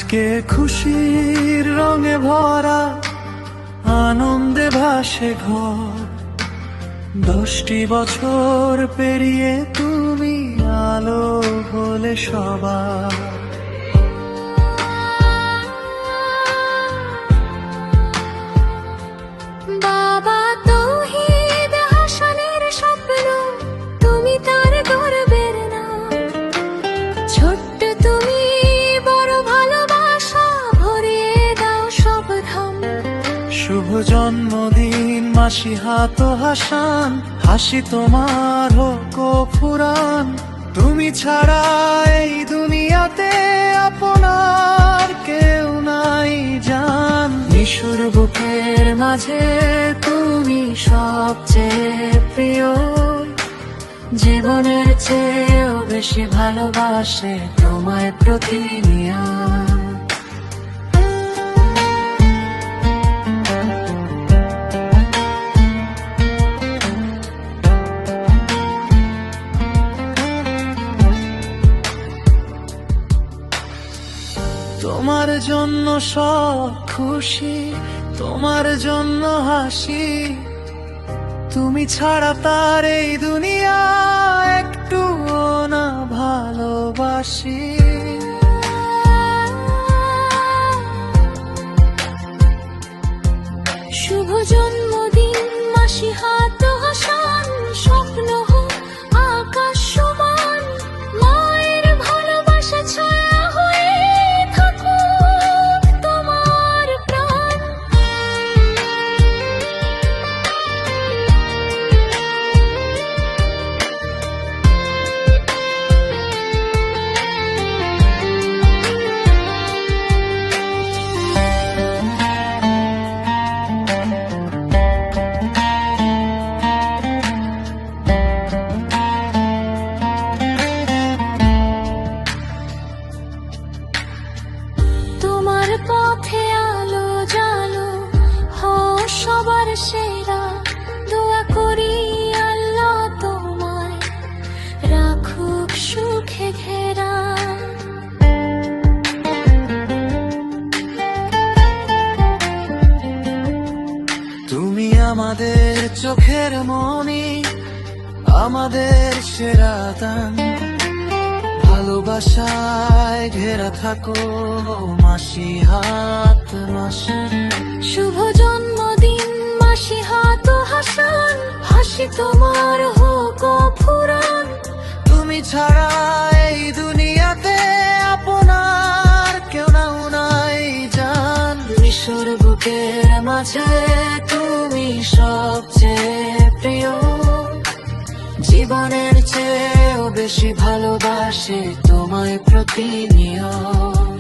আজকে খুশির রঙে ভরা, আনন্দে ভাসে ঘর। 10টি বছর পেরিয়ে তুমি আলো হলে সবার। বাবা তৌহিদ হাসানের স্বপ্ন, তুমি তার গর্বের নাম। ছোট্ট তুমি বড় ভালোবাসা ভরিয়ে দাও সব ধাম। শুভ জন্মদিন মাসিহাত হাসান, হাসি তোমার হোক ফুরান। তুমি ছাড়া এই দুনিয়াতে আপনার কেউ নাই জান। নিশুর বুকের মাঝে তুমি সবচেয়ে প্রিয়, জীবনের চেয়েও বেশি ভালোবাসে তোমায় প্রতিনিয়ত। তোমার জন্য সব খুশি, তোমার জন্য হাসি। তুমি ছাড়া তার এই দুনিয়া একটুও না ভালোবাসি। শুভ জন্মদিন মাসিহাত হাসান, স্বপ্ন হোক আকাশ সমান। মায়ের ভালোবাসা ছায়া হয়ে থাকুক তোমার প্রাণ। তোমার পথে আলো জালো, হও সবার সেরা। দোয়া করি আল্লাহ তোমায় রাখুক সুখে ঘেরা। তুমি আমাদের চোখের মনি, আমাদের সেরা দান। ভালোবাসায় ঘেরা থাকো মাসিহাত মাসি। শুভ জন্মদিন মাসিহাত হাসান, হাসি তোমার হোক ফুরান। তুমি ছাড়া এই দুনিয়াতে আপনার কেউ নাও নাই জান। মিশর বুকের মাঝে তুমি সবচেয়ে প্রিয়, জীবনের চেয়েও বেশি ভালোবাসে তোমায় প্রতিনিয়ত।